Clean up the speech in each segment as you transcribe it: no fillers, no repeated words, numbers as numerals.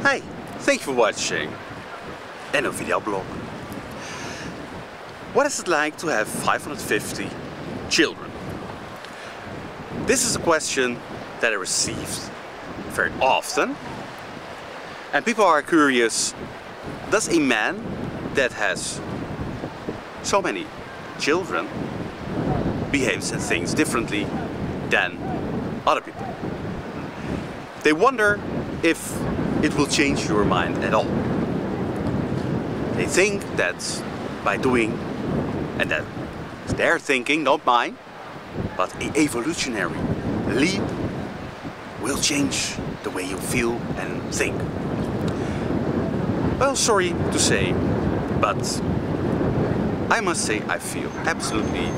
Hi, thank you for watching a video blog. What is it like to have 550 children? This is a question that I received very often, and people are curious, does a man that has so many children behaves and thinks differently than other people? They wonder if it will change your mind at all. They think that by doing, and that their thinking, not mine, but an evolutionary leap will change the way you feel and think. Well, sorry to say, but I must say I feel absolutely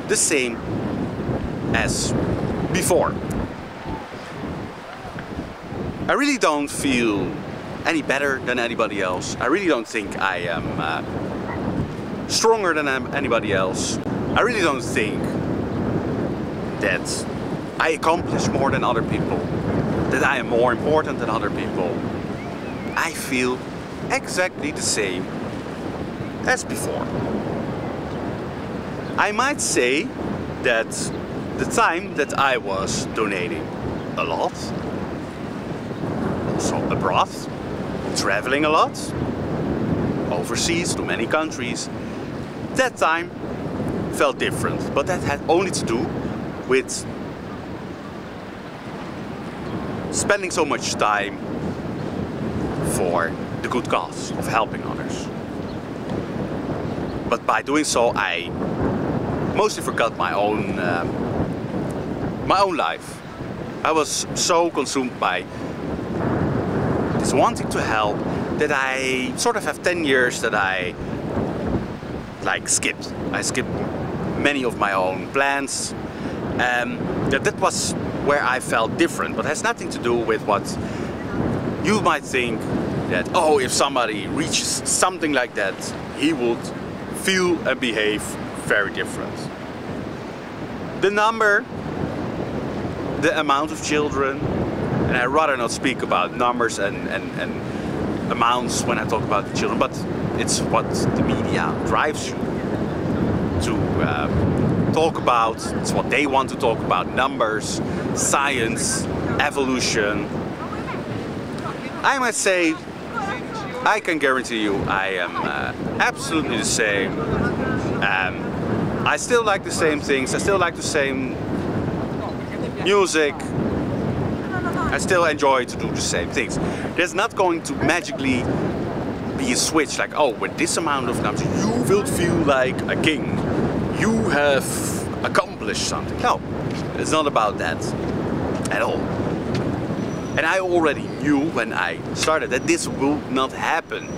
the same as before. I really don't feel any better than anybody else. I really don't think I am stronger than anybody else. I really don't think that I accomplish more than other people, that I am more important than other people. I feel exactly the same as before. I might say that the time that I was donating a lot, also abroad, traveling a lot, overseas to many countries, that time felt different. But that had only to do with spending so much time for the good cause of helping others. But by doing so, I mostly forgot my own life. I was so consumed by this wanting to help that I sort of have 10 years that I skipped. I skipped many of my own plans. That was where I felt different, but it has nothing to do with what you might think that, oh, if somebody reaches something like that, he would feel and behave very different. The number, the amount of children, and I'd rather not speak about numbers and amounts when I talk about the children, but it's what the media drives you to talk about. It's what they want to talk about: numbers, science, evolution. I must say, I can guarantee you I am absolutely the same. I still like the same things, I still like the same music, I still enjoy to do the same things. There's not going to magically be a switch like, oh, with this amount of numbers you will feel like a king. You have accomplished something. No, it's not about that at all. And I already knew when I started that this will not happen.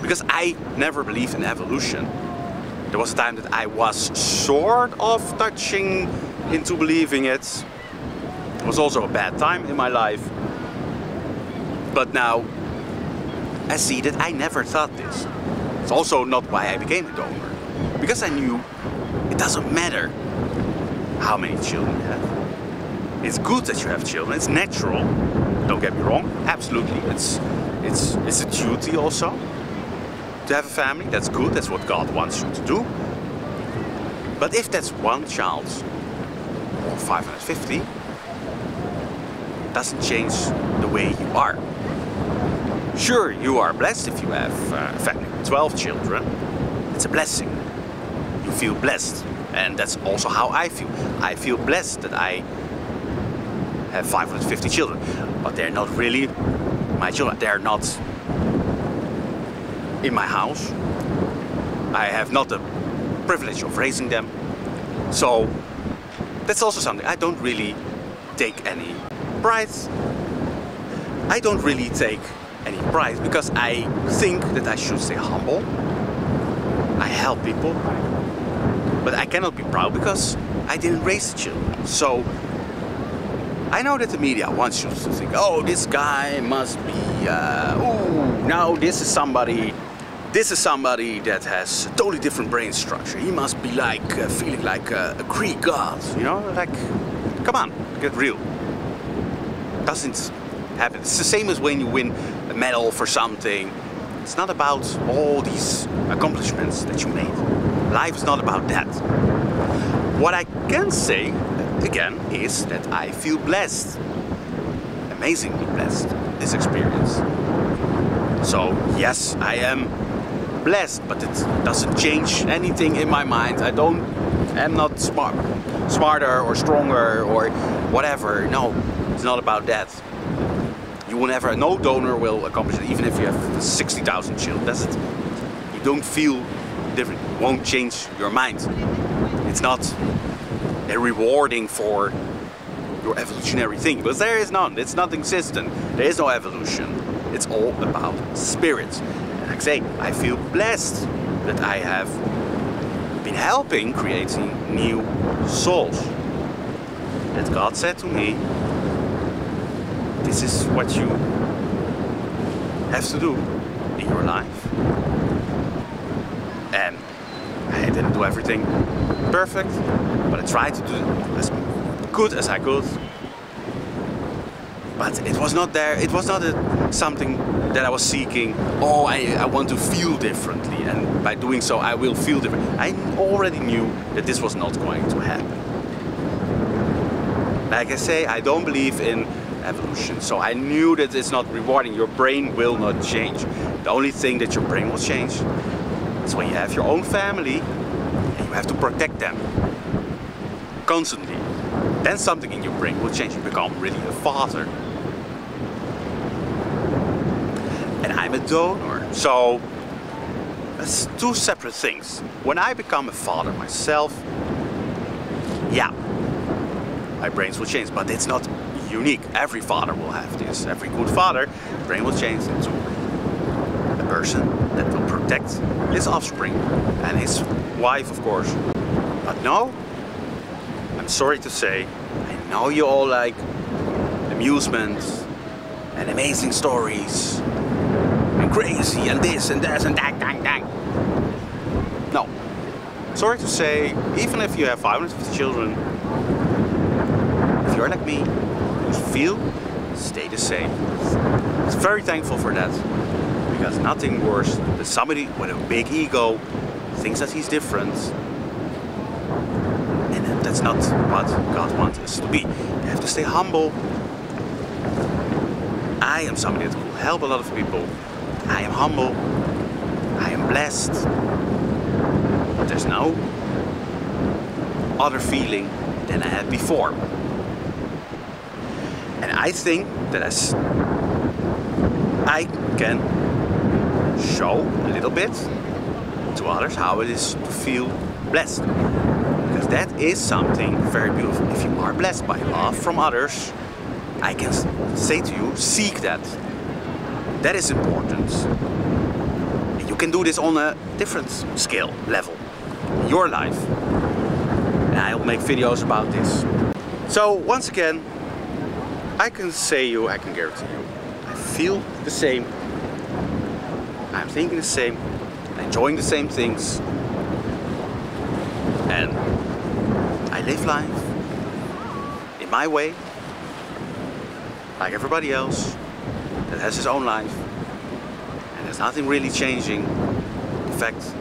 Because I never believed in evolution. There was a time that I was sort of touching into believing it. It was also a bad time in my life. But now I see that I never thought this. It's also not why I became a donor. Because I knew it doesn't matter how many children you have. It's good that you have children, it's natural. Don't get me wrong, absolutely. It's a duty also to have a family. That's good, that's what God wants you to do. But if that's one child or 550, doesn't change the way you are. Sure, you are blessed if you have a family with 12 children. It's a blessing. You feel blessed, and that's also how I feel. I feel blessed that I have 550 children, but they're not really my children. They're not in my house. I have not the privilege of raising them. So that's also something I don't really take any pride. I don't really take any pride because I think that I should stay humble. I help people, but I cannot be proud because I didn't raise the children. So I know that the media wants you to think, oh, this guy must be, oh, now this is somebody that has a totally different brain structure. He must be like, feeling like a Greek god, you know, like, come on, get real. Doesn't happy. It's the same as when you win a medal for something. It's not about all these accomplishments that you made. Life is not about that. What I can say, again, is that I feel blessed. Amazingly blessed, this experience. So, yes, I am blessed, but it doesn't change anything in my mind. I'm not smarter or stronger or whatever. No, it's not about that. You will never, no donor will accomplish it, even if you have 60,000 children. That's it. You don't feel different. It won't change your mind. It's not a rewarding for your evolutionary thing, because there is none. It's not existent. There is no evolution. It's all about spirit. And like I say, I feel blessed that I have been helping creating new souls. That God said to me, this is what you have to do in your life. And I didn't do everything perfect, but I tried to do as good as I could. But it was not there, it was not something that I was seeking. Oh, I want to feel differently, and by doing so I will feel different. I already knew that this was not going to happen. Like I say, I don't believe in evolution, so I knew that it's not rewarding. Your brain will not change. The only thing that your brain will change is when you have your own family and you have to protect them constantly. Then something in your brain will change. You become really a father. And I'm a donor. So that's two separate things. When I become a father myself, yeah, my brains will change, but it's not unique. Every father will have this. Every good father, brain will change into a person that will protect his offspring and his wife, of course. But no, I'm sorry to say, I know you all like amusement and amazing stories and crazy and this and that and dang, dang, dang. No, sorry to say, even if you have 550 children, if you're like me, you feel, stay the same. I'm very thankful for that, because nothing worse than somebody with a big ego thinks that he's different. That's not what God wants us to be. You have to stay humble. I am somebody that will help a lot of people. I am humble. I am blessed. But there's no other feeling than I had before. And I think that as I can show a little bit to others how it is to feel blessed. Because that is something very beautiful. If you are blessed by love from others, I can say to you, seek that. That is important. And you can do this on a different scale, level, in your life. And I'll make videos about this. So once again, I can guarantee you, I feel the same. I'm thinking the same, enjoying the same things. And I live life in my way, like everybody else that has his own life. And there's nothing really changing the fact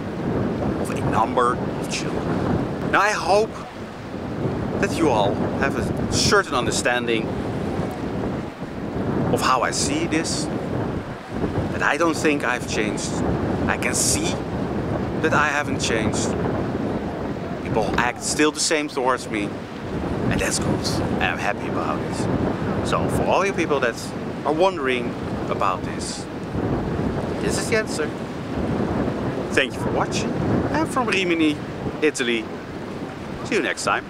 of a number of children. Now I hope that you all have a certain understanding of how I see this. That I don't think I've changed. I can see that I haven't changed. People act still the same towards me, and that's good, and I'm happy about it. So for all you people that are wondering about this is the answer. Thank you for watching. I'm from Rimini, Italy. See you next time.